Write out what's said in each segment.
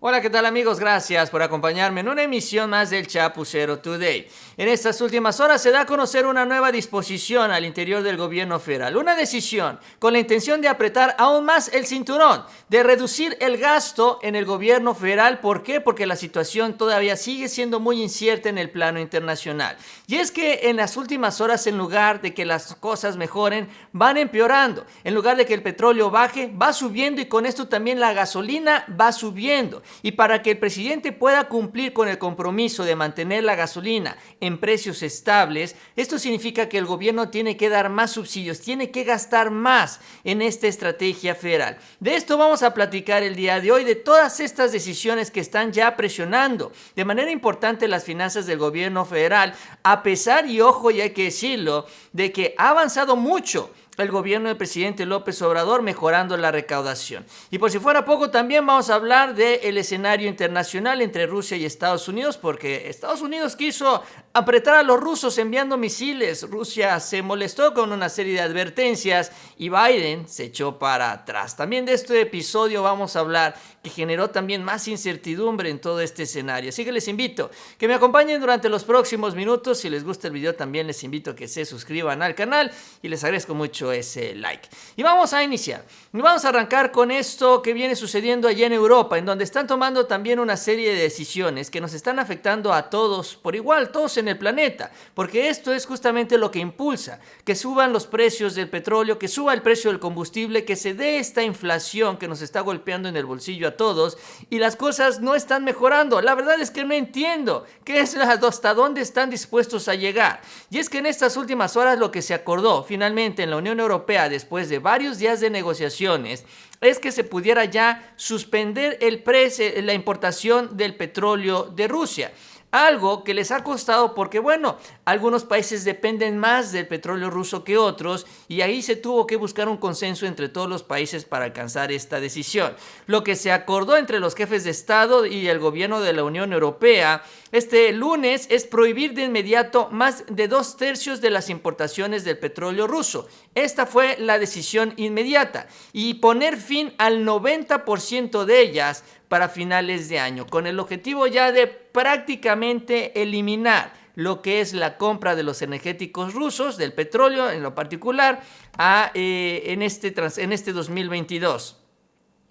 Hola, ¿qué tal amigos? Gracias por acompañarme en una emisión más del Chapucero Today. En estas últimas horas se da a conocer una nueva disposición al interior del gobierno federal, una decisión con la intención de apretar aún más el cinturón, de reducir el gasto en el gobierno federal. ¿Por qué? Porque la situación todavía sigue siendo muy incierta en el plano internacional. Y es que en las últimas horas, en lugar de que las cosas mejoren, van empeorando. En lugar de que el petróleo baje, va subiendo, y con esto también la gasolina va subiendo. Y para que el presidente pueda cumplir con el compromiso de mantener la gasolina en precios estables, esto significa que el gobierno tiene que dar más subsidios, tiene que gastar más en esta estrategia federal. De esto vamos a platicar el día de hoy, de todas estas decisiones que están ya presionando de manera importante las finanzas del gobierno federal, a pesar, y ojo, y hay que decirlo, de que ha avanzado mucho el gobierno del presidente López Obrador mejorando la recaudación. Y por si fuera poco, también vamos a hablar del escenario internacional entre Rusia y Estados Unidos, porque Estados Unidos quiso apretar a los rusos enviando misiles. Rusia se molestó con una serie de advertencias y Biden se echó para atrás. También de este episodio vamos a hablar, que generó también más incertidumbre en todo este escenario. Así que les invito que me acompañen durante los próximos minutos. Si les gusta el video, también les invito a que se suscriban al canal y les agradezco mucho ese like. Y vamos a iniciar. Y vamos a arrancar con esto que viene sucediendo allá en Europa, en donde están tomando también una serie de decisiones que nos están afectando a todos por igual, todos en el planeta, porque esto es justamente lo que impulsa que suban los precios del petróleo, que suba el precio del combustible, que se dé esta inflación que nos está golpeando en el bolsillo a todos, y las cosas no están mejorando. La verdad es que no entiendo qué es hasta dónde están dispuestos a llegar. Y es que en estas últimas horas lo que se acordó finalmente en la Unión Europea, después de varios días de negociaciones, es que se pudiera ya suspender la importación del petróleo de Rusia. Algo que les ha costado porque, bueno, algunos países dependen más del petróleo ruso que otros, y ahí se tuvo que buscar un consenso entre todos los países para alcanzar esta decisión. Lo que se acordó entre los jefes de Estado y el gobierno de la Unión Europea este lunes es prohibir de inmediato más de 2/3 de las importaciones del petróleo ruso. Esta fue la decisión inmediata, y poner fin al 90% de ellas para finales de año, con el objetivo ya de prácticamente eliminar lo que es la compra de los energéticos rusos, del petróleo en lo particular, en este 2022.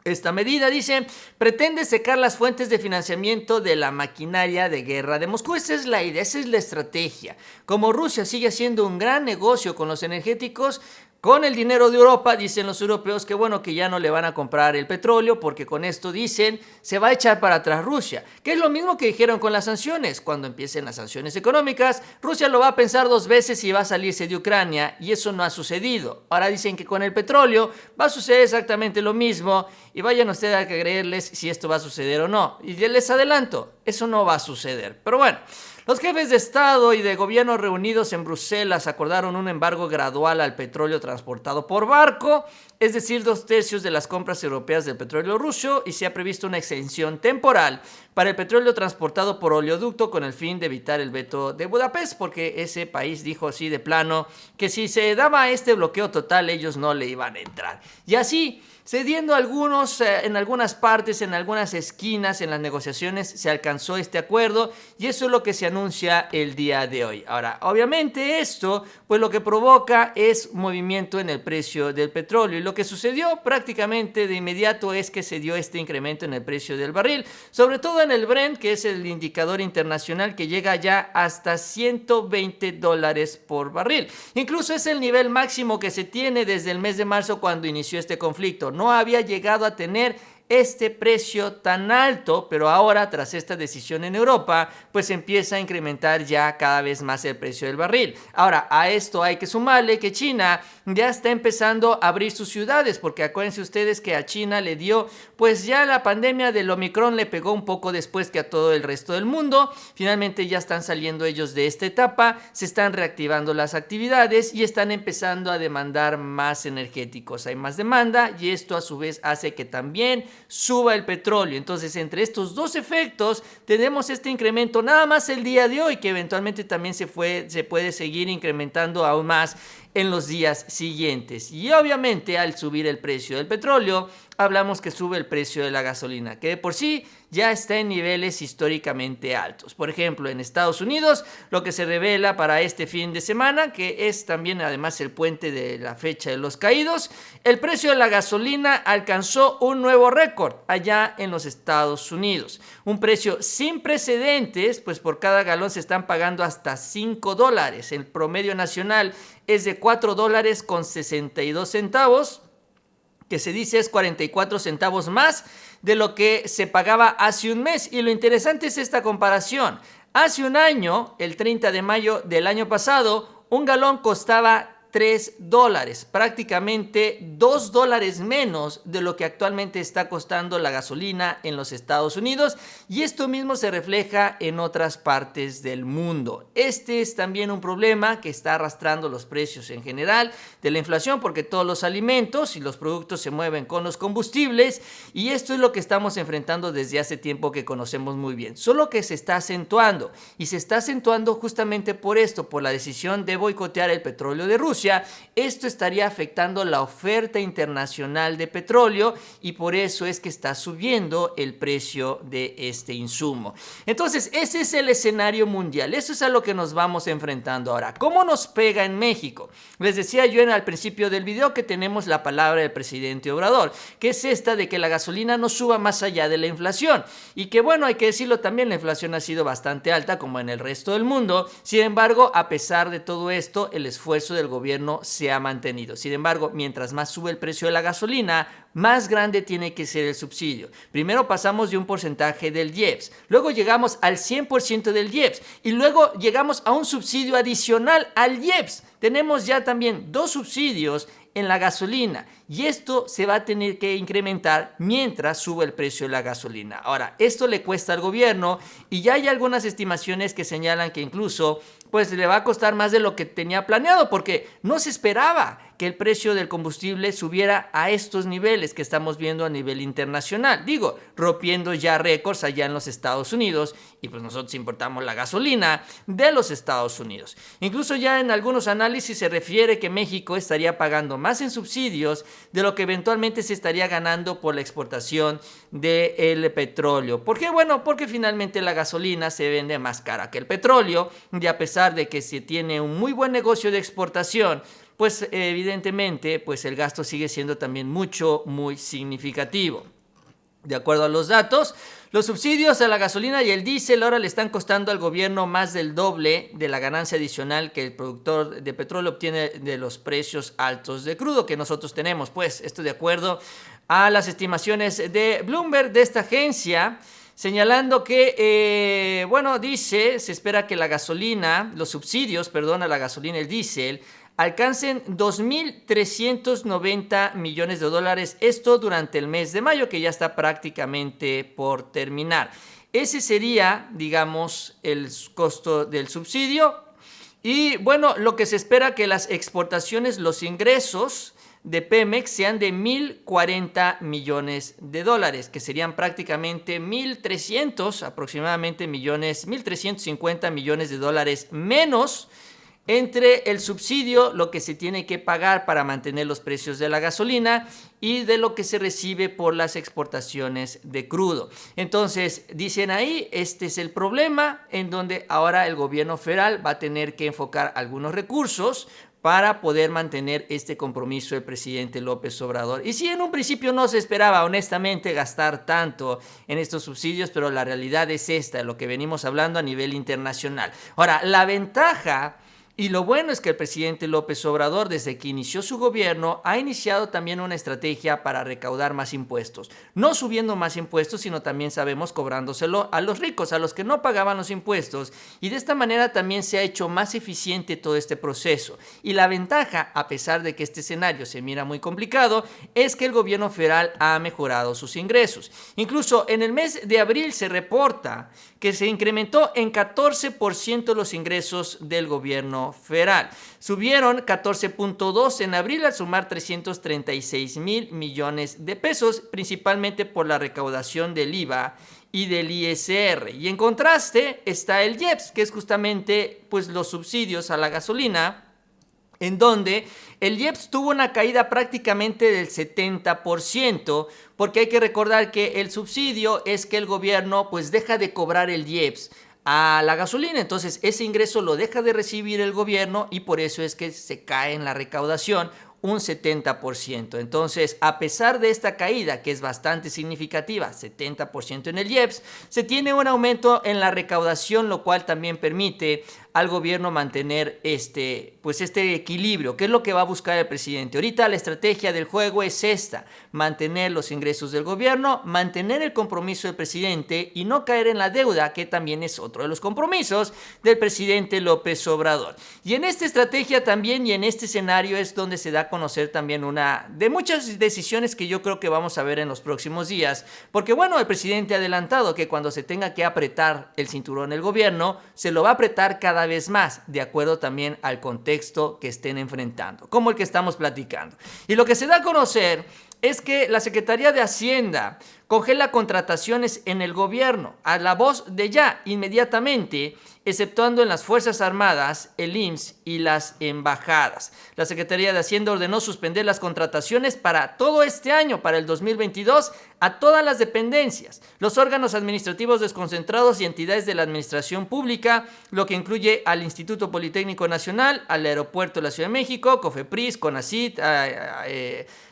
Esta medida, dice, pretende secar las fuentes de financiamiento de la maquinaria de guerra de Moscú. Esa es la idea, esa es la estrategia. Como Rusia sigue haciendo un gran negocio con los energéticos, con el dinero de Europa, dicen los europeos que bueno, que ya no le van a comprar el petróleo, porque con esto, dicen, se va a echar para atrás Rusia, que es lo mismo que dijeron con las sanciones. Cuando empiecen las sanciones económicas, Rusia lo va a pensar dos veces y va a salirse de Ucrania, y eso no ha sucedido. Ahora dicen que con el petróleo va a suceder exactamente lo mismo, y vayan ustedes a creerles si esto va a suceder o no. Y ya les adelanto, eso no va a suceder. Pero bueno, los jefes de Estado y de gobierno reunidos en Bruselas acordaron un embargo gradual al petróleo transportado por barco, es decir, 2/3 de las compras europeas del petróleo ruso, y se ha previsto una exención temporal para el petróleo transportado por oleoducto, con el fin de evitar el veto de Budapest, porque ese país dijo así de plano que si se daba este bloqueo total, ellos no le iban a entrar. Y así, cediendo en algunas partes, en algunas esquinas, en las negociaciones, se alcanzó este acuerdo, y eso es lo que se anuncia el día de hoy. Ahora, obviamente esto, pues lo que provoca es movimiento en el precio del petróleo, y lo que sucedió prácticamente de inmediato es que se dio este incremento en el precio del barril, sobre todo en el Brent, que es el indicador internacional, que llega ya hasta $120 por barril. Incluso es el nivel máximo que se tiene desde el mes de marzo, cuando inició este conflicto. No había llegado a tener este precio tan alto, pero ahora, tras esta decisión en Europa, pues empieza a incrementar ya cada vez más el precio del barril. Ahora, a esto hay que sumarle que China ya está empezando a abrir sus ciudades, porque acuérdense ustedes que a China le dio, pues ya la pandemia del Omicron le pegó un poco después que a todo el resto del mundo. Finalmente ya están saliendo ellos de esta etapa, se están reactivando las actividades y están empezando a demandar más energéticos. Hay más demanda, y esto a su vez hace que también suba el petróleo. Entonces, entre estos dos efectos tenemos este incremento nada más el día de hoy, que eventualmente también se puede seguir incrementando aún más en los días siguientes. Y obviamente, al subir el precio del petróleo, hablamos que sube el precio de la gasolina, que de por sí ya está en niveles históricamente altos. Por ejemplo, en Estados Unidos, lo que se revela para este fin de semana, que es también además el puente de la fecha de los caídos, el precio de la gasolina alcanzó un nuevo récord allá en los Estados Unidos. Un precio sin precedentes, pues por cada galón se están pagando hasta $5. El promedio nacional es de $4.62, que se dice es 44 centavos más de lo que se pagaba hace un mes. Y lo interesante es esta comparación. Hace un año, el 30 de mayo del año pasado, un galón costaba $3, prácticamente $2 menos de lo que actualmente está costando la gasolina en los Estados Unidos, y esto mismo se refleja en otras partes del mundo. Este es también un problema que está arrastrando los precios en general de la inflación, porque todos los alimentos y los productos se mueven con los combustibles, y esto es lo que estamos enfrentando desde hace tiempo, que conocemos muy bien, solo que se está acentuando, y se está acentuando justamente por esto, por la decisión de boicotear el petróleo de Rusia. Esto estaría afectando la oferta internacional de petróleo, y por eso es que está subiendo el precio de este insumo. Entonces, ese es el escenario mundial. Eso es a lo que nos vamos enfrentando ahora. ¿Cómo nos pega en México? Les decía yo al principio del video que tenemos la palabra del presidente Obrador, que es esta de que la gasolina no suba más allá de la inflación, y que bueno, hay que decirlo también, la inflación ha sido bastante alta como en el resto del mundo. Sin embargo, a pesar de todo esto, el esfuerzo del gobierno se ha mantenido. Sin embargo, mientras más sube el precio de la gasolina, más grande tiene que ser el subsidio. Primero pasamos de un porcentaje del IEPS, luego llegamos al 100% del IEPS, y luego llegamos a un subsidio adicional al IEPS. Tenemos ya también 2 subsidios en la gasolina, y esto se va a tener que incrementar mientras sube el precio de la gasolina. Ahora, esto le cuesta al gobierno, y ya hay algunas estimaciones que señalan que incluso pues le va a costar más de lo que tenía planeado, porque no se esperaba que el precio del combustible subiera a estos niveles que estamos viendo a nivel internacional. Digo, rompiendo ya récords allá en los Estados Unidos, y pues nosotros importamos la gasolina de los Estados Unidos. Incluso ya en algunos análisis se refiere que México estaría pagando más en subsidios de lo que eventualmente se estaría ganando por la exportación del petróleo. ¿Por qué? Bueno, porque finalmente la gasolina se vende más cara que el petróleo, y a pesar de que se tiene un muy buen negocio de exportación, pues evidentemente pues el gasto sigue siendo también muy significativo. De acuerdo a los datos, los subsidios a la gasolina y el diésel ahora le están costando al gobierno más del doble de la ganancia adicional que el productor de petróleo obtiene de los precios altos de crudo que nosotros tenemos. Pues esto de acuerdo a las estimaciones de Bloomberg, de esta agencia, señalando que, dice, se espera que la gasolina, los subsidios, perdón, a la gasolina y el diésel alcancen $2.390 millones, esto durante el mes de mayo, que ya está prácticamente por terminar. Ese sería, digamos, el costo del subsidio. Y bueno, lo que se espera que las exportaciones, los ingresos de Pemex sean de $1.040 millones, que serían prácticamente 1.300 aproximadamente millones, 1.350 millones de dólares menos entre el subsidio, lo que se tiene que pagar para mantener los precios de la gasolina, y de lo que se recibe por las exportaciones de crudo. Entonces, dicen ahí, este es el problema en donde ahora el gobierno federal va a tener que enfocar algunos recursos para poder mantener este compromiso del presidente López Obrador. Y sí, en un principio no se esperaba, honestamente, gastar tanto en estos subsidios, pero la realidad es esta, lo que venimos hablando a nivel internacional. Ahora, la ventaja y lo bueno es que el presidente López Obrador, desde que inició su gobierno, ha iniciado también una estrategia para recaudar más impuestos. No subiendo más impuestos, sino también, sabemos, cobrándoselo a los ricos, a los que no pagaban los impuestos. Y de esta manera también se ha hecho más eficiente todo este proceso. Y la ventaja, a pesar de que este escenario se mira muy complicado, es que el gobierno federal ha mejorado sus ingresos. Incluso en el mes de abril se reporta que se incrementó en 14% los ingresos del gobierno federal. Subieron 14.2 en abril al sumar 336,000 millones de pesos, principalmente por la recaudación del IVA y del ISR. Y en contraste está el IEPS, que es justamente pues los subsidios a la gasolina, en donde el IEPS tuvo una caída prácticamente del 70%, porque hay que recordar que el subsidio es que el gobierno pues deja de cobrar el IEPS a la gasolina, entonces ese ingreso lo deja de recibir el gobierno y por eso es que se cae en la recaudación un 70%. Entonces, a pesar de esta caída, que es bastante significativa, 70% en el IEPS, se tiene un aumento en la recaudación, lo cual también permite al gobierno mantener este equilibrio, que es lo que va a buscar el presidente. Ahorita la estrategia del juego es esta: mantener los ingresos del gobierno, mantener el compromiso del presidente y no caer en la deuda, que también es otro de los compromisos del presidente López Obrador. Y en esta estrategia también, y en este escenario, es donde se da a conocer también una de muchas decisiones que yo creo que vamos a ver en los próximos días, porque bueno, el presidente ha adelantado que cuando se tenga que apretar el cinturón el gobierno, se lo va a apretar cada vez más, de acuerdo también al contexto que estén enfrentando, como el que estamos platicando. Y lo que se da a conocer es que la Secretaría de Hacienda congela contrataciones en el gobierno a la voz de ya, inmediatamente, exceptuando en las Fuerzas Armadas, el IMSS y las embajadas. La Secretaría de Hacienda ordenó suspender las contrataciones para todo este año, para el 2022, a todas las dependencias, los órganos administrativos desconcentrados y entidades de la administración pública, lo que incluye al Instituto Politécnico Nacional, al Aeropuerto de la Ciudad de México, COFEPRIS, CONACYT,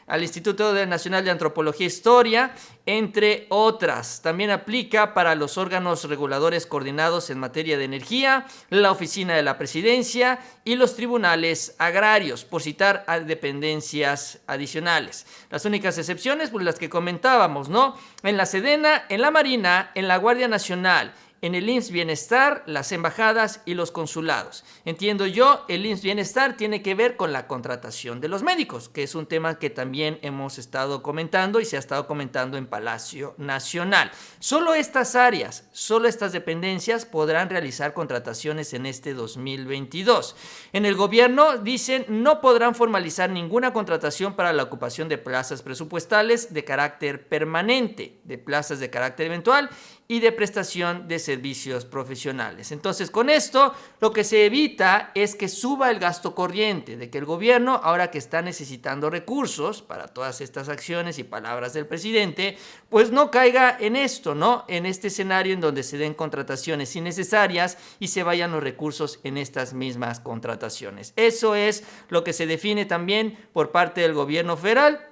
al Instituto Nacional de Antropología e Historia, entre otras. También aplica para los órganos reguladores coordinados en materia de energía, la Oficina de la Presidencia y los tribunales agrarios, por citar a dependencias adicionales. Las únicas excepciones, pues las que comentábamos, ¿no? En la Sedena, en la Marina, en la Guardia Nacional, en el IMSS Bienestar, las embajadas y los consulados. Entiendo yo, el IMSS Bienestar tiene que ver con la contratación de los médicos, que es un tema que también hemos estado comentando y se ha estado comentando en Palacio Nacional. Solo estas áreas, solo estas dependencias podrán realizar contrataciones en este 2022. En el gobierno, dicen, no podrán formalizar ninguna contratación para la ocupación de plazas presupuestales de carácter permanente, de plazas de carácter eventual y de prestación de servicios profesionales. Entonces, con esto, lo que se evita es que suba el gasto corriente, de que el gobierno, ahora que está necesitando recursos para todas estas acciones y palabras del presidente, pues no caiga en esto, ¿no? En este escenario en donde se den contrataciones innecesarias y se vayan los recursos en estas mismas contrataciones. Eso es lo que se define también por parte del gobierno federal.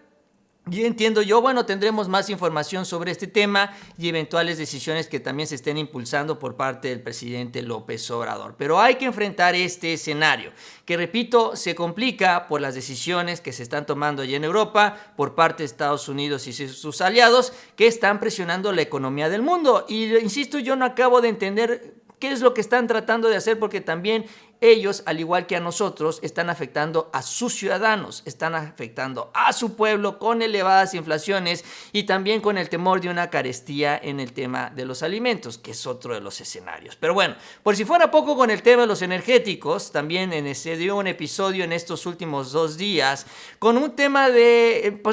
Y entiendo yo, bueno, tendremos más información sobre este tema y eventuales decisiones que también se estén impulsando por parte del presidente López Obrador. Pero hay que enfrentar este escenario, que repito, se complica por las decisiones que se están tomando allá en Europa por parte de Estados Unidos y sus aliados, que están presionando la economía del mundo. Y insisto, yo no acabo de entender qué es lo que están tratando de hacer, porque también ellos, al igual que a nosotros, están afectando a sus ciudadanos, están afectando a su pueblo con elevadas inflaciones y también con el temor de una carestía en el tema de los alimentos, que es otro de los escenarios. Pero bueno, por si fuera poco con el tema de los energéticos, también se dio un episodio en estos últimos 2 días con un tema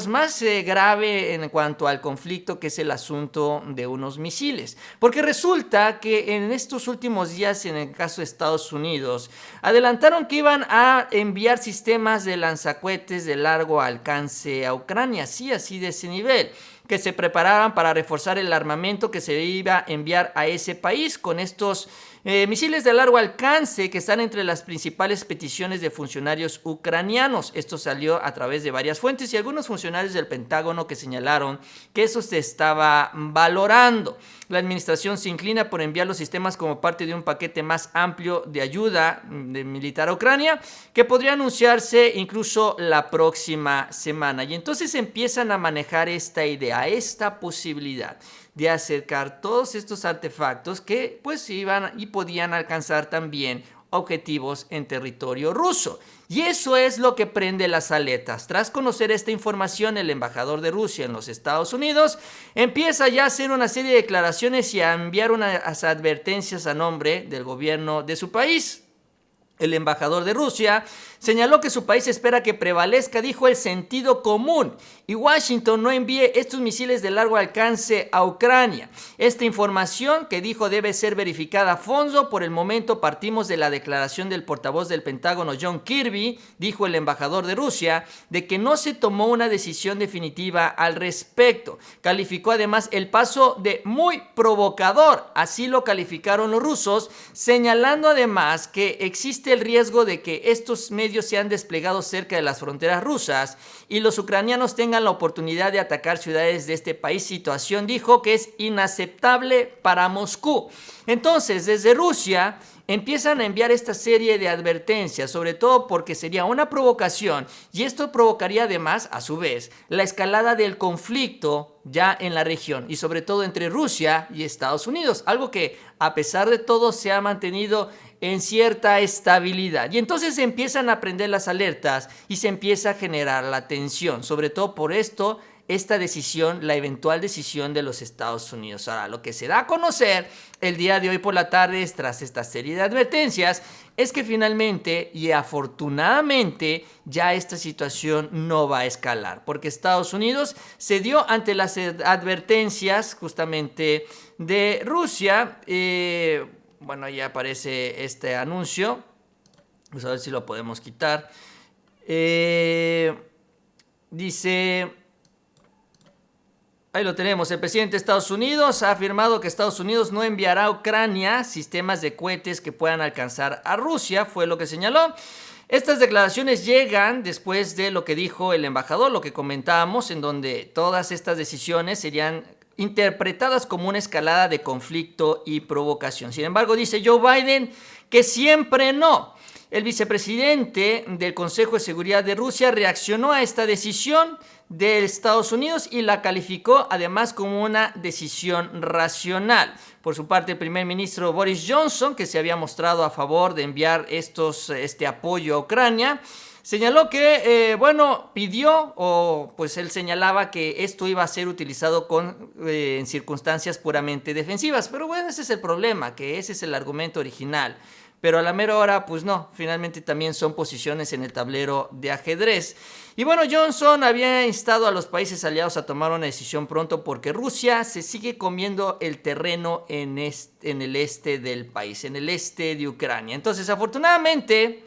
más grave en cuanto al conflicto, que es el asunto de unos misiles. Porque resulta que en estos últimos días, en el caso de Estados Unidos, adelantaron que iban a enviar sistemas de lanzacohetes de largo alcance a Ucrania, sí, así de ese nivel, que se preparaban para reforzar el armamento que se iba a enviar a ese país con estos misiles de largo alcance, que están entre las principales peticiones de funcionarios ucranianos. Esto salió a través de varias fuentes y algunos funcionarios del Pentágono que señalaron que eso se estaba valorando. La administración se inclina por enviar los sistemas como parte de un paquete más amplio de ayuda militar a Ucrania, que podría anunciarse incluso la próxima semana. Y entonces empiezan a manejar esta idea, esta posibilidad de acercar todos estos artefactos que pues iban y podían alcanzar también objetivos en territorio ruso. Y eso es lo que prende las aletas. Tras conocer esta información, el embajador de Rusia en los Estados Unidos empieza ya a hacer una serie de declaraciones y a enviar unas advertencias a nombre del gobierno de su país. El embajador de Rusia Señaló que su país espera que prevalezca, dijo, el sentido común y Washington no envíe estos misiles de largo alcance a Ucrania. Esta información, que dijo, debe ser verificada a fondo. Por el momento partimos de la declaración del portavoz del Pentágono, John Kirby, dijo el embajador de Rusia, de que no se tomó una decisión definitiva al respecto. Calificó además el paso de muy provocador, así lo calificaron los rusos, señalando además que existe el riesgo de que estos medios sean desplegados cerca de las fronteras rusas y los ucranianos tengan la oportunidad de atacar ciudades de este país, situación, dijo, que es inaceptable para Moscú. Entonces, desde Rusia empiezan a enviar esta serie de advertencias, sobre todo porque sería una provocación y esto provocaría además, a su vez, la escalada del conflicto ya en la región y sobre todo entre Rusia y Estados Unidos, algo que a pesar de todo se ha mantenido en cierta estabilidad. Y entonces se empiezan a prender las alertas y se empieza a generar la tensión, sobre todo por esta decisión, la eventual decisión de los Estados Unidos. Ahora, lo que se da a conocer el día de hoy por la tarde, tras esta serie de advertencias, es que finalmente y afortunadamente ya esta situación no va a escalar, porque Estados Unidos cedió ante las advertencias justamente de Rusia. Bueno, ya aparece este anuncio. Vamos a ver si lo podemos quitar. Dice... Ahí lo tenemos. El presidente de Estados Unidos ha afirmado que Estados Unidos no enviará a Ucrania sistemas de cohetes que puedan alcanzar a Rusia, fue lo que señaló. Estas declaraciones llegan después de lo que dijo el embajador, lo que comentábamos, en donde todas estas decisiones serían interpretadas como una escalada de conflicto y provocación. Sin embargo, dice Joe Biden que siempre no. El vicepresidente del Consejo de Seguridad de Rusia reaccionó a esta decisión de Estados Unidos y la calificó además como una decisión racional. Por su parte, el primer ministro Boris Johnson, que se había mostrado a favor de enviar este apoyo a Ucrania, señaló que, pidió, o pues él señalaba que esto iba a ser utilizado en circunstancias puramente defensivas. Pero bueno, ese es el problema, que ese es el argumento original. Pero a la mera hora, pues no, finalmente también son posiciones en el tablero de ajedrez. Y bueno, Johnson había instado a los países aliados a tomar una decisión pronto porque Rusia se sigue comiendo el terreno en el este del país, en el este de Ucrania. Entonces, afortunadamente,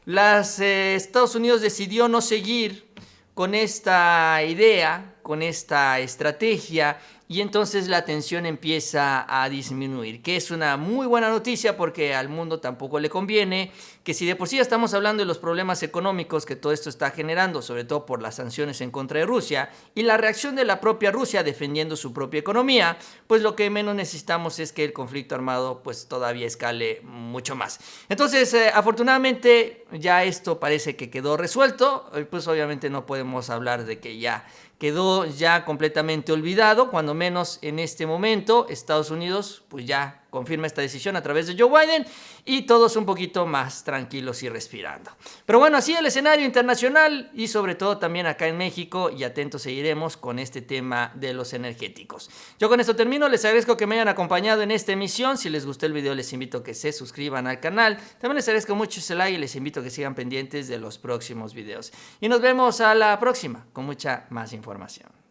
Estados Unidos decidió no seguir con esta idea, con esta estrategia, y entonces la tensión empieza a disminuir, que es una muy buena noticia porque al mundo tampoco le conviene que, si de por sí estamos hablando de los problemas económicos que todo esto está generando, sobre todo por las sanciones en contra de Rusia y la reacción de la propia Rusia defendiendo su propia economía, pues lo que menos necesitamos es que el conflicto armado pues todavía escale mucho más. Entonces, afortunadamente ya esto parece que quedó resuelto, pues obviamente no podemos hablar de que ya quedó ya completamente olvidado, cuando menos en este momento. Estados Unidos pues ya confirma esta decisión a través de Joe Biden y todos un poquito más tranquilos y respirando. Pero bueno, así el escenario internacional y sobre todo también acá en México, y atentos seguiremos con este tema de los energéticos. Yo con esto termino, les agradezco que me hayan acompañado en esta emisión. Si les gustó el video les invito a que se suscriban al canal, también les agradezco mucho ese like y les invito a que sigan pendientes de los próximos videos. Y nos vemos a la próxima con mucha más información.